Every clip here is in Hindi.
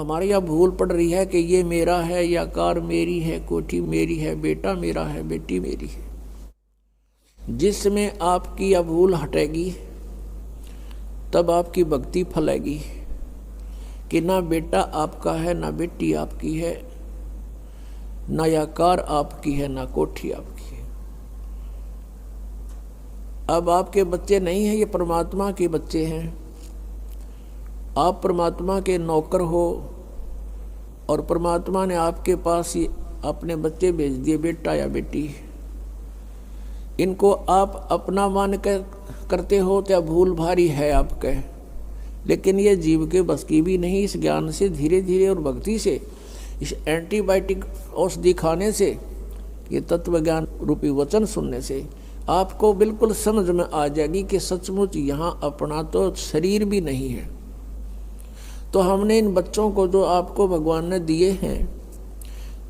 हमारे यहाँ भूल पड़ रही है कि ये मेरा है, या कार मेरी है, कोठी मेरी है, बेटा मेरा है, बेटी मेरी है। जिसमें आपकी यह भूल हटेगी तब आपकी भक्ति फलेगी कि ना बेटा आपका है, ना बेटी आपकी है, ना यह कार आपकी है, ना कोठी आपकी है। अब आपके बच्चे नहीं हैं, ये परमात्मा के बच्चे हैं। आप परमात्मा के नौकर हो और परमात्मा ने आपके पास ही अपने बच्चे भेज दिए, बेटा या बेटी। इनको आप अपना मान कर करते हो तो भूल भारी है आपके, लेकिन ये जीव के बस की भी नहीं। इस ज्ञान से धीरे धीरे और भक्ति से, इस एंटीबायोटिक औषधि खाने से, ये तत्व ज्ञान रूपी वचन सुनने से आपको बिल्कुल समझ में आ जाएगी कि सचमुच यहाँ अपना तो शरीर भी नहीं है। तो हमने इन बच्चों को जो आपको भगवान ने दिए हैं,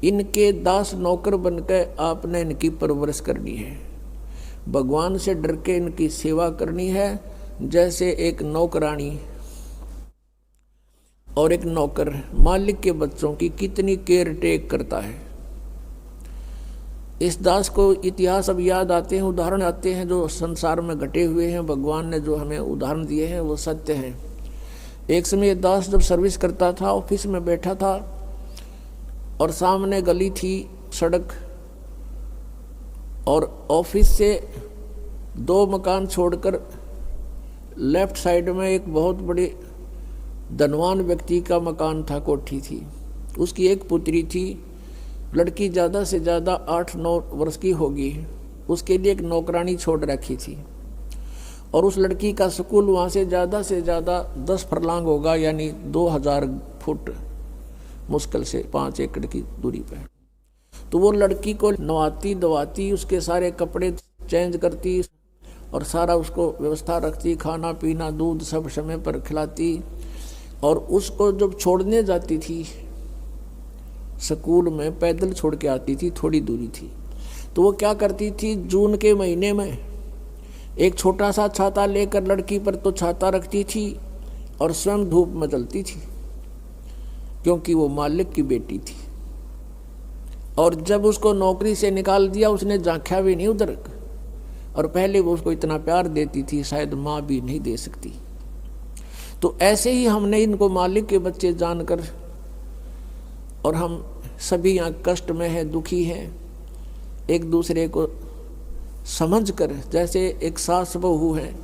इनके दास नौकर बनकर आपने इनकी परवरिश करनी है। भगवान से डर के इनकी सेवा करनी है, जैसे एक नौकरानी और एक नौकर मालिक के बच्चों की कितनी केयर टेक करता है। इस दास को इतिहास अब याद आते हैं, उदाहरण आते हैं जो संसार में घटे हुए हैं। भगवान ने जो हमें उदाहरण दिए हैं वो सत्य हैं। एक समय दास जब सर्विस करता था, ऑफिस में बैठा था और सामने गली थी, सड़क, और ऑफिस से 2 मकान छोड़कर लेफ्ट साइड में एक बहुत बड़ी धनवान व्यक्ति का मकान था, कोठी थी। उसकी एक पुत्री थी, लड़की ज़्यादा से ज़्यादा 8-9 वर्ष की होगी। उसके लिए एक नौकरानी छोड़ रखी थी और उस लड़की का स्कूल वहाँ से ज़्यादा 10 फरलांग होगा, यानी 2000 फुट मुश्किल से 5 एकड़ की दूरी पर। तो वो लड़की को नवाती धवाती, उसके सारे कपड़े चेंज करती और सारा उसको व्यवस्था रखती, खाना पीना दूध सब समय पर खिलाती। और उसको जब छोड़ने जाती थी स्कूल में, पैदल छोड़ के आती थी, थोड़ी दूरी थी, तो वो क्या करती थी, जून के महीने में एक छोटा सा छाता लेकर लड़की पर तो छाता रखती थी और स्वयं धूप में जलती थी, क्योंकि वो मालिक की बेटी थी। और जब उसको नौकरी से निकाल दिया, उसने झांका भी नहीं उधर, और पहले वो उसको इतना प्यार देती थी, शायद माँ भी नहीं दे सकती। तो ऐसे ही हमने इनको मालिक के बच्चे जानकर, और हम सभी यहाँ कष्ट में हैं, दुखी हैं, एक दूसरे को समझकर, जैसे एक सास बहू है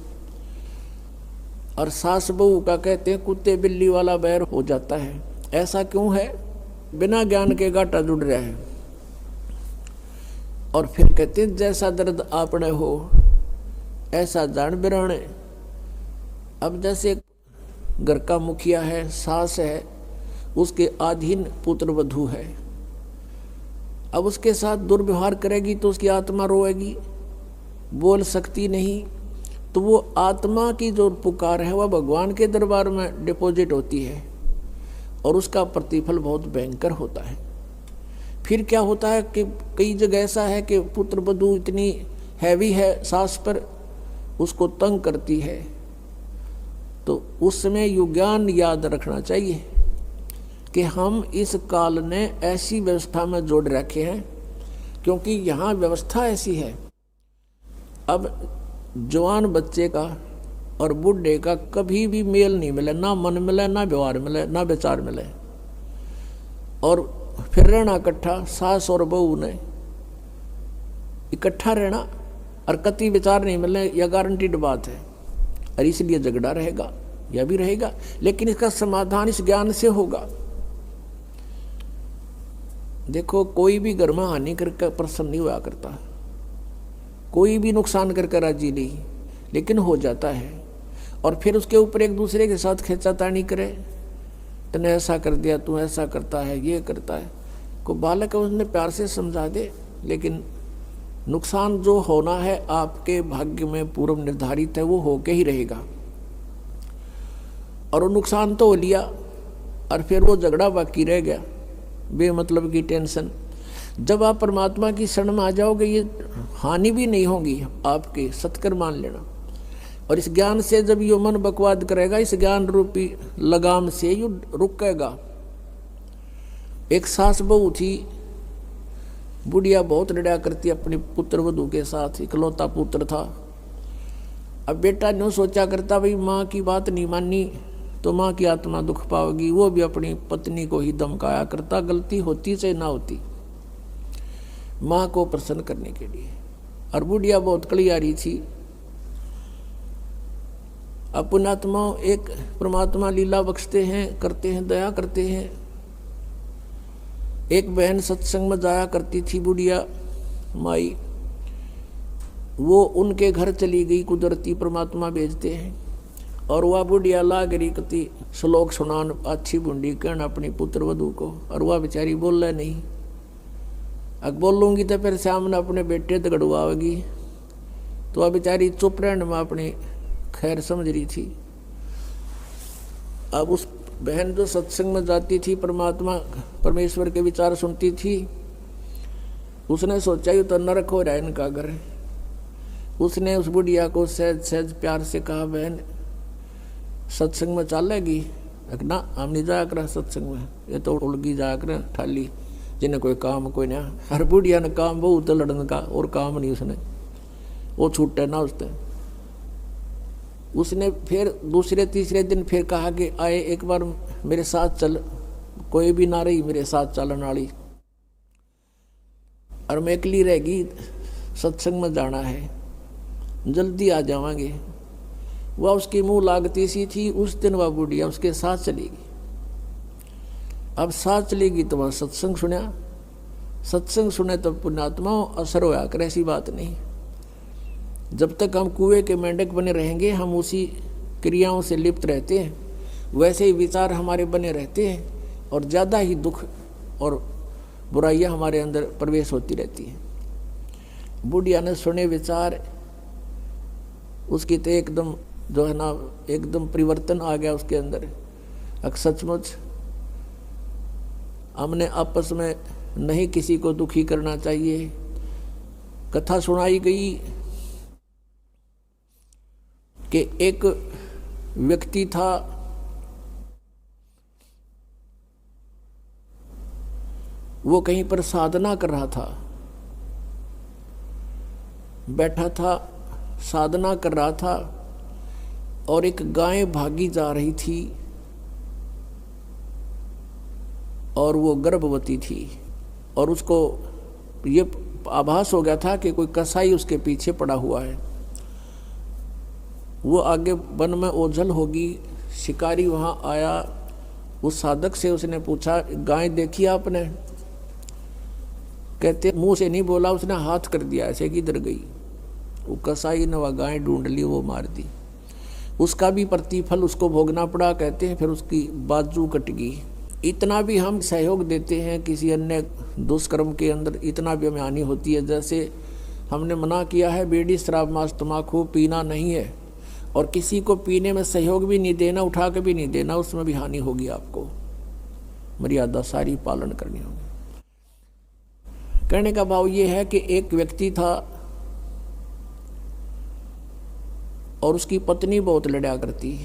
और सास बहू का कहते हैं कुत्ते बिल्ली वाला बैर हो जाता है। ऐसा क्यों है? बिना ज्ञान के गाटा जुड़ रहा है। और फिर कहते हैं जैसा दर्द आपने हो ऐसा जान बिराने। अब जैसे घर का मुखिया है, सास है, उसके अधीन पुत्र वधू है, अब उसके साथ दुर्व्यवहार करेगी तो उसकी आत्मा रोएगी, बोल सकती नहीं। तो वो आत्मा की जो पुकार है वह भगवान के दरबार में डिपॉजिट होती है और उसका प्रतिफल बहुत भयंकर होता है। फिर क्या होता है कि कई जगह ऐसा है कि पुत्र वधू इतनी हैवी है सास पर, उसको तंग करती है, तो उस समय युज्ञान याद रखना चाहिए कि हम इस काल ने ऐसी व्यवस्था में जोड़ रखे हैं, क्योंकि यहाँ व्यवस्था ऐसी है। अब जवान बच्चे का और बूढ़े का कभी भी मेल नहीं मिले, ना मन मिले, ना व्यवहार मिले, ना विचार मिले, और फिर रहना इकट्ठा, सास और बहू ने इकट्ठा रहना और कति विचार नहीं मिले, यह गारंटीड बात है। और इसलिए झगड़ा रहेगा, यह भी रहेगा, लेकिन इसका समाधान इस ज्ञान से होगा। देखो, कोई भी घर में हानि करके प्रसन्न नहीं हुआ करता, कोई भी नुकसान करके राजी नहीं, लेकिन हो जाता है। और फिर उसके ऊपर एक दूसरे के साथ खींचातानी करे, तूने ऐसा कर दिया, तू ऐसा करता है, ये करता है। को बालक है उसने प्यार से समझा दे, लेकिन नुकसान जो होना है आपके भाग्य में पूर्व निर्धारित है, वो होके ही रहेगा। और वो नुकसान तो हो लिया और फिर वो झगड़ा बाकी रह गया, बेमतलब की टेंशन। जब आप परमात्मा की शरण में आ जाओगे, ये हानि भी नहीं होगी आपके, सत्कर मान लेना। और इस ज्ञान से जब यो मन बकवाद करेगा, इस ज्ञान रूपी लगाम से यो रुकेगा, एक सास बहू थी, बुढ़िया बहुत लड़ा करती अपने पुत्र वधू के साथ, इकलौता पुत्र था। अब बेटा न्यों सोचा करता भाई माँ की बात नहीं मानी तो माँ की आत्मा दुख पाओगी, वो भी अपनी पत्नी को ही धमकाया करता, गलती होती चाहे ना होती, माँ को प्रसन्न करने के लिए। और बुढ़िया बहुत कलियारी थी। अब पुण्यात्मा एक परमात्मा लीला बख्शते हैं, करते हैं, दया करते हैं। एक बहन सत्संग में जाया करती थी बुढ़िया माई, वो उनके घर चली गई, कुदरती परमात्मा भेजते हैं। और वह बुढ़िया लाग रही कति श्लोक सुनान अच्छी बुंडी कहना अपनी पुत्र वधू को, और वह बेचारी बोल रहा नहीं। अब बोलूँगी तो फिर सामने अपने बेटे दगड़वाएगी, तो वह बेचारी चुप रहने में अपनी खैर समझ रही थी। अब उस बहन जो सत्संग में जाती थी, परमात्मा परमेश्वर के विचार सुनती थी, उसने सोचा ये तो नरक हो रहा है इनका घर। उसने उस बुढ़िया को सहज सहज प्यार से कहा, बहन सत्संग में चलेगी? ना हम नहीं जाया कर सत्संग में, ये तो उड़गी जाया कर ठाली, जिन्हें कोई काम कोई ना। हर बुढ़िया ने काम बहुत लड़ने का, और काम नहीं उसने, वो छूटे ना उसने फिर दूसरे तीसरे दिन फिर कहा कि आए एक बार मेरे साथ चल, कोई भी ना रही मेरे साथ चलने वाली, और मैं अकेली रहेगी, सत्संग में जाना है, जल्दी आ जावांगे। वह उसकी मुंह लागती सी थी। उस दिन वह बुढ़िया उसके साथ चलेगी। अब साथ चलेगी तो वह सत्संग सुना, सत्संग सुने तो पुण्यात्मा असर होया कर, ऐसी बात नहीं। जब तक हम कुएं के मेंढक बने रहेंगे, हम उसी क्रियाओं से लिप्त रहते हैं, वैसे ही विचार हमारे बने रहते हैं, और ज़्यादा ही दुख और बुराइयां हमारे अंदर प्रवेश होती रहती हैं। बुढ़िया ने सुने विचार, उसकी तो एकदम जो है ना, एकदम परिवर्तन आ गया उसके अंदर। अब सचमुच हमने आपस में नहीं किसी को दुखी करना चाहिए। कथा सुनाई गई कि एक व्यक्ति था, वो कहीं पर साधना कर रहा था, बैठा था, साधना कर रहा था, और एक गाय भागी जा रही थी, और वो गर्भवती थी, और उसको ये आभास हो गया था कि कोई कसाई उसके पीछे पड़ा हुआ है। वो आगे वन में ओझल होगी। शिकारी वहाँ आया, उस साधक से उसने पूछा, गाय देखी आपने? कहते मुंह से नहीं बोला, उसने हाथ कर दिया ऐसे, किधर गई? वो कसाई ने वह गाय ढूंढ ली, वो मार दी। उसका भी प्रतिफल उसको भोगना पड़ा। कहते हैं फिर उसकी बाजू कट गई। इतना भी हम सहयोग देते हैं किसी अन्य दुष्कर्म के अंदर, इतना भी हमें हानि होती है। जैसे हमने मना किया है बीड़ी शराब मांस तम्बाकू पीना नहीं है, और किसी को पीने में सहयोग भी नहीं देना, उठा के भी नहीं देना, उसमें भी हानि होगी। आपको मर्यादा सारी पालन करनी होगी। कहने का भाव ये है कि एक व्यक्ति था और उसकी पत्नी बहुत लड़ा करती,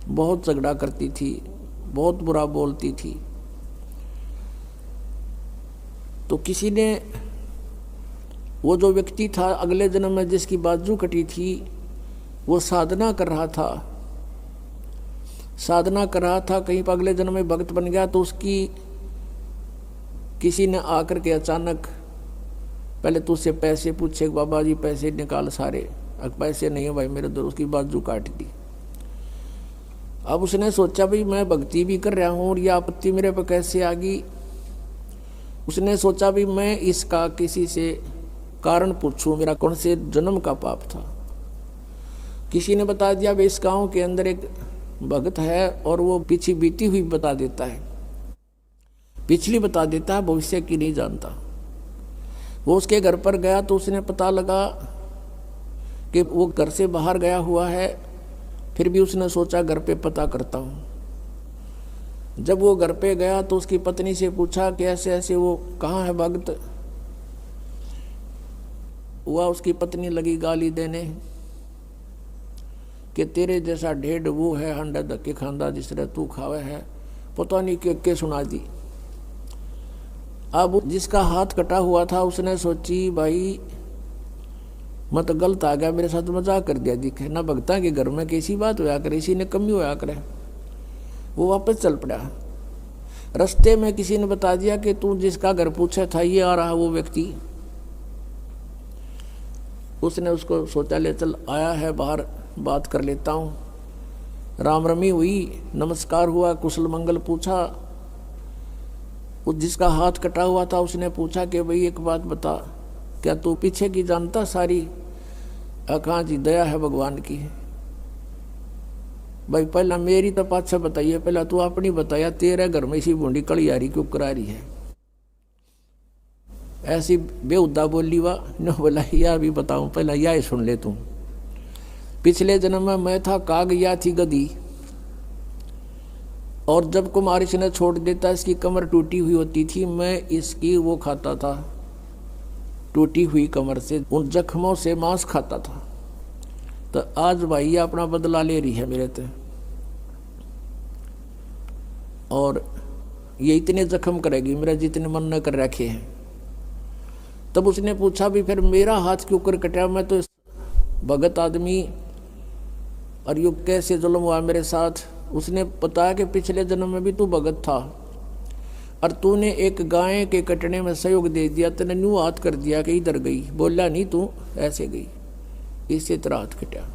बहुत झगड़ा करती थी, बहुत बुरा बोलती थी। तो किसी ने, वो जो व्यक्ति था अगले जन्म में जिसकी बाजू कटी थी, वो साधना कर रहा था, साधना कर रहा था, कहीं पर अगले जन्म में भक्त बन गया। तो उसकी किसी ने आकर के अचानक पहले तो उससे पैसे पूछे, बाबा जी पैसे निकाल सारे। पैसे नहीं है भाई मेरे दो, उसकी बाजू काट दी। अब उसने सोचा भाई मैं भक्ति भी कर रहा हूँ और यह आपत्ति मेरे पे कैसे आ गई। उसने सोचा भी मैं इसका किसी से कारण पूछूं, मेरा कौन से जन्म का पाप था। किसी ने बता दिया भाई इस गाँव के अंदर एक भक्त है और वो पीछे बीती हुई बता देता है, पिछली बता देता है, भविष्य की नहीं जानता। वो उसके घर पर गया तो उसने पता लगा कि वो घर से बाहर गया हुआ है। फिर भी उसने सोचा घर पे पता करता हूँ। जब वो घर पे गया तो उसकी पत्नी से पूछा कि ऐसे ऐसे वो कहाँ है भक्त। हुआ उसकी पत्नी लगी गाली देने कि तेरे जैसा ढेड वो है, अंडा धक्के खांदा जिस तरह तू खावे है, पता नहीं के सुना दी। अब जिसका हाथ कटा हुआ था उसने सोची भाई मैं तो गलत आ गया, मेरे साथ मजाक कर दिया दिखे ना, भगता के घर में कैसी बात होया करे, इसी ने कमी होया करे। वो वापस चल पड़ा। रास्ते में किसी ने बता दिया कि तू जिसका घर पूछा था ये आ रहा वो व्यक्ति। उसने उसको सोचा ले चल आया है बाहर बात कर लेता हूँ। राम रमी हुई, नमस्कार हुआ, कुशल मंगल पूछा। उस जिसका हाथ कटा हुआ था उसने पूछा कि भाई एक बात बता, क्या तू पीछे की जानता सारी? कहाँ जी, दया है भगवान की। भाई पहला मेरी तो पाछा बताइए, पहला तू अपनी बताया, तेरे घर में इसी बूंदी कलियारी क्यों करा रही है? ऐसी बेहुदा बोली वाह न बोला, यह भी बताऊं, पहला यह सुन ले तू। पिछले जन्म में मैं था काग, या थी गधी, और जब कुमारिश ने छोड़ देता इसकी कमर टूटी हुई होती थी, मैं इसकी वो खाता था, टूटी हुई कमर से उन जख्मों से मांस खाता था। तो आज भाई ये अपना बदला ले रही है मेरे से, और ये इतने जख्म करेगी मेरा जितने मन न कर रखे हैं। तब उसने पूछा भी फिर मेरा हाथ क्यों कर कटा? मैं तो भगत आदमी, और यू कैसे जुल्म हुआ मेरे साथ? उसने बताया कि पिछले जन्म में भी तू भगत था और तूने एक गाय के कटने में सहयोग दे दिया, तूने न्यू हाथ कर दिया कि इधर गई, बोला नहीं तू ऐसे गई, इससे तेरा हाथ कटा।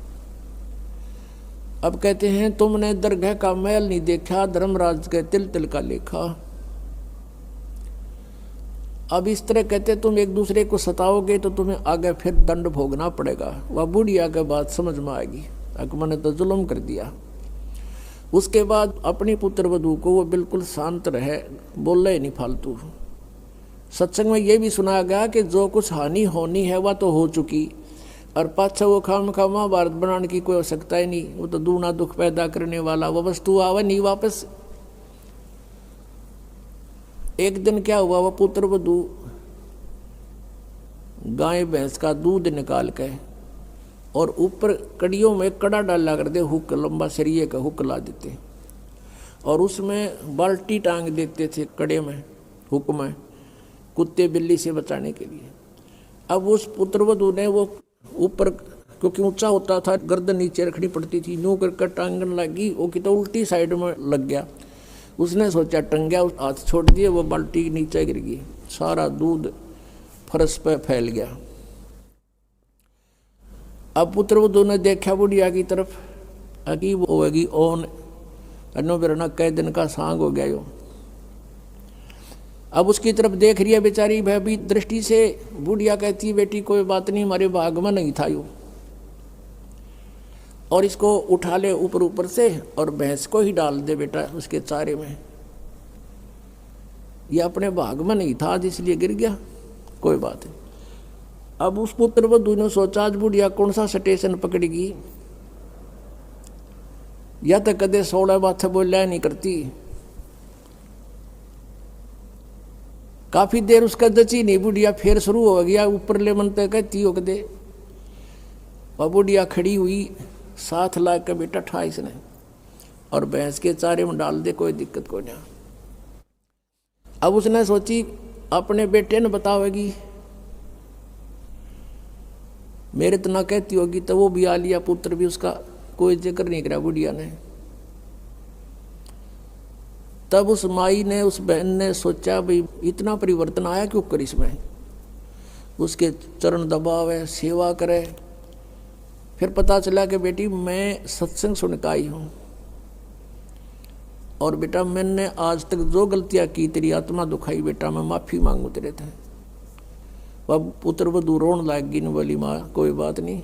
अब कहते हैं तुमने दरगाह का मैल नहीं देखा, धर्मराज के तिल तिल का लेखा। अब इस तरह कहते तुम एक दूसरे को सताओगे तो तुम्हें आगे फिर दंड भोगना पड़ेगा। वह बुढ़िया के बात समझ में आएगी, मैंने तो जुल्म कर दिया। उसके बाद अपनी पुत्र वधू को वो बिल्कुल शांत रहे, बोले ही नहीं फालतू। सत्संग में ये भी सुनाया गया कि जो कुछ हानि होनी है वह तो हो चुकी, और पाछा वो खाम खा महाभारत बनाने की कोई आवश्यकता ही नहीं। वो तो दूना दुख पैदा करने वाला वो वस्तु आवे नहीं वापस। एक दिन क्या हुआ, वह पुत्र वधू गाय भैंस का दूध निकाल के और ऊपर कड़ियों में कड़ा डाला कर दे, हुक लंबा सरिये का हुक ला देते, और उसमें बाल्टी टांग देते थे कड़े में, हुक में, कुत्ते बिल्ली से बचाने के लिए। अब उस पुत्रवधू ने वो ऊपर, क्योंकि ऊंचा होता था, गर्दन नीचे रखनी पड़ती थी, यूं कर टांगन लगी, वो कि तो उल्टी साइड में लग गया। उसने सोचा टंग गया, हाथ छोड़ दिए, वो बाल्टी नीचे गिर गई, सारा दूध फर्श पे फैल गया। अब पुत्रवधू ने देखा बुढ़िया की तरफ, अगी वो होगी ओन अनो बिरना कई दिन का सांग हो गया यो। अब उसकी तरफ देख रही है बेचारी भयभीत दृष्टि से। बुढ़िया कहती बेटी कोई बात नहीं, हमारे भाग में नहीं था यो, और इसको उठा ले ऊपर ऊपर से और भैंस को ही डाल दे बेटा उसके चारे में। ये अपने भाग में नहीं था इसलिए गिर गया, कोई बात नहीं। अब उस पुत्रवधू ने सोचा आज बुढ़िया कौन सा स्टेशन पकड़ेगी, या तो कदे 16 बात बोलिया नहीं करती। काफी देर उसका जची नहीं, बुढ़िया फिर शुरू हो गया ऊपर ले मन तक कहती हो कदे। वह बुढ़िया खड़ी हुई, साथ ला के बेटा ठा इसने और भैंस के चारे में डाल दे, कोई दिक्कत को नहीं। अब उसने सोची अपने बेटे ने बतावेगी, मेरे तो ना कहती होगी, तो वो भी आ लिया, पुत्र भी उसका कोई जिक्र नहीं करा बुढ़िया ने। तब उस माई ने, उस बहन ने सोचा भाई इतना परिवर्तन आया क्यों कर इसमें। उसके चरण दबावे, सेवा करे। फिर पता चला कि बेटी मैं सत्संग सुन के आई हूँ, और बेटा मैंने आज तक जो गलतियाँ की तेरी आत्मा दुखाई, बेटा मैं माफ़ी मांगू तेरे थे। अब पुत्र वधू रोन लाग गई, बोली माँ कोई बात नहीं,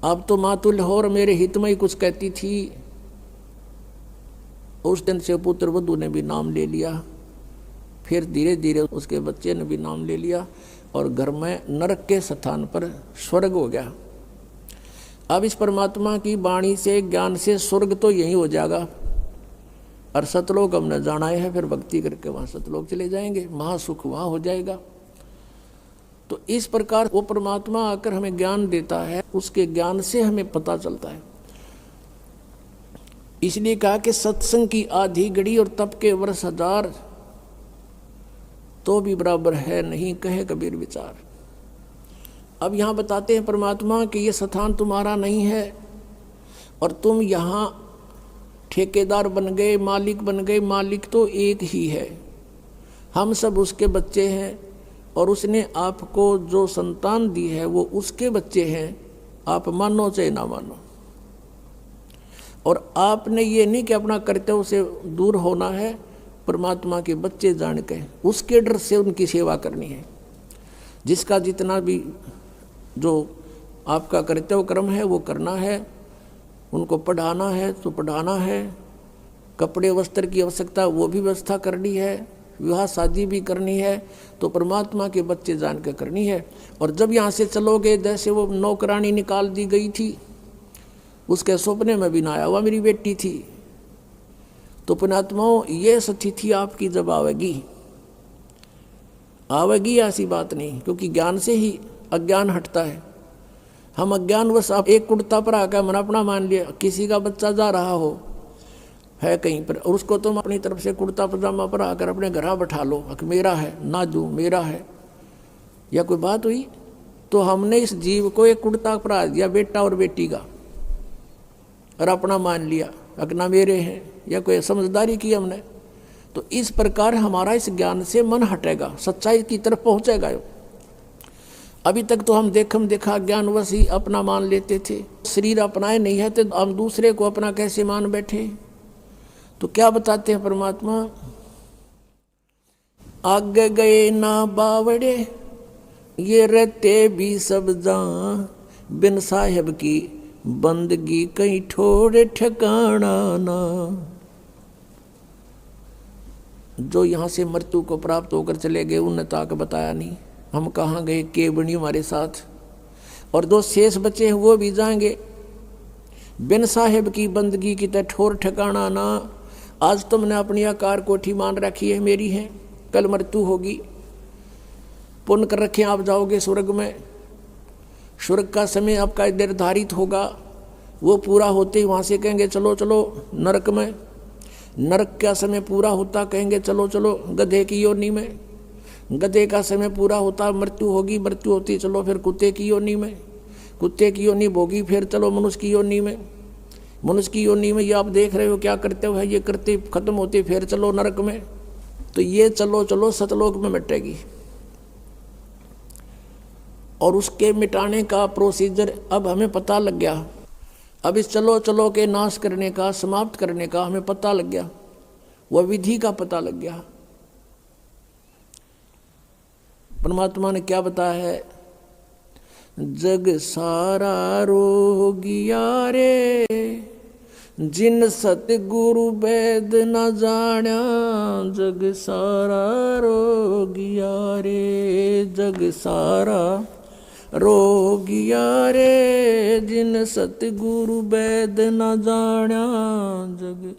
अब तो माँ तुल हो और मेरे हित में ही कुछ कहती थी। उस दिन से पुत्र वधू ने भी नाम ले लिया, फिर धीरे धीरे उसके बच्चे ने भी नाम ले लिया, और घर में नरक के स्थान पर स्वर्ग हो गया। अब इस परमात्मा की वाणी से, ज्ञान से स्वर्ग तो यही हो जाएगा, और सतलोक हमने जाना है, फिर भक्ति करके वहाँ सतलोक चले जाएंगे, महासुख वहाँ हो जाएगा। तो इस प्रकार वो परमात्मा आकर हमें ज्ञान देता है, उसके ज्ञान से हमें पता चलता है। इसलिए कहा कि सत्संग की आधी घड़ी और तप के वर्ष 1000, तो भी बराबर है नहीं, कहे कबीर विचार। अब यहाँ बताते हैं परमात्मा कि ये स्थान तुम्हारा नहीं है और तुम यहाँ ठेकेदार बन गए, मालिक बन गए। मालिक तो एक ही है, हम सब उसके बच्चे हैं और उसने आपको जो संतान दी है वो उसके बच्चे हैं, आप मानो चाहे ना मानो। और आपने ये नहीं कि अपना कर्तव्य से दूर होना है, परमात्मा के बच्चे जान के उसके डर से उनकी सेवा करनी है। जिसका जितना भी जो आपका कर्तव्य कर्म है वो करना है, उनको पढ़ाना है तो पढ़ाना है, कपड़े वस्त्र की आवश्यकता वो भी व्यवस्था करनी है, विवाह शादी भी करनी है, तो परमात्मा के बच्चे जान के करनी है। और जब यहाँ से चलोगे, जैसे वो नौकरानी निकाल दी गई थी, उसके सपने में भी ना आया, वह मेरी बेटी थी। तो पुण्यात्माओं, ये स्थिति आपकी जब आवेगी ऐसी बात नहीं, क्योंकि ज्ञान से ही अज्ञान हटता है। हम अज्ञानवश आप एक कुर्ता पर आकर मन अपना मान लिया, किसी का बच्चा जा रहा हो है कहीं पर और उसको तुम अपनी तरफ से कुर्ता पजामा पर आकर अपने घर बैठा लो, मेरा है ना जो मेरा है, या कोई बात हुई? तो हमने इस जीव को एक कुर्ता परा दिया, बेटा और बेटी का, और अपना मान लिया अपना मेरे हैं, या कोई समझदारी की हमने। तो इस प्रकार हमारा इस ज्ञान से मन हटेगा, सच्चाई की तरफ पहुंचेगा। अभी तक तो हम देखा ज्ञानवश ही अपना मान लेते थे, शरीर अपनाए नहीं है तो हम दूसरे को अपना कैसे मान बैठे। तो क्या बताते हैं परमात्मा, आगे गए ना बावड़े ये रहते भी सब जान, बिन साहेब की बंदगी कहीं ठोड़े ठिकाना ना। जो यहाँ से मृत्यु को प्राप्त होकर चले गए उन्हें ताक बताया नहीं, हम कहाँ गए, के बनी हमारे साथ। और जो शेष बचे हैं वो भी जाएंगे, बिन साहेब की बंदगी की तरह ठोर ठिकाना ना। आज तुमने अपनी आकार कोठी मान रखी है मेरी है, कल मृत्यु होगी, पुण्य कर रखे आप जाओगे स्वर्ग में, स्वर्ग का समय आपका निर्धारित होगा, वो पूरा होते ही वहाँ से कहेंगे चलो चलो नरक में, नरक का समय पूरा होता कहेंगे चलो चलो गधे की योनि में, गधे का समय पूरा होता मृत्यु होगी, मृत्यु होती चलो फिर कुत्ते की योनि में, कुत्ते की योनि भोगी फिर चलो मनुष्य की योनि में, मनुष्य की योनि में ये आप देख रहे हो क्या करते हो, ये करते खत्म होते फिर चलो नरक में। तो ये चलो चलो सतलोक में मिटेगी। और उसके मिटाने का प्रोसीजर अब हमें पता लग गया, अब इस चलो चलो के नाश करने का, समाप्त करने का हमें पता लग गया, वह विधि का पता लग गया। परमात्मा ने क्या बताया है, जग सारा रोगिया रे जिन सतगुरु वैद न जाण्या, जग सारा रोगिया रे, जग सारा रोगिया रे जिन सतगुरु वैद न जाण्या, जग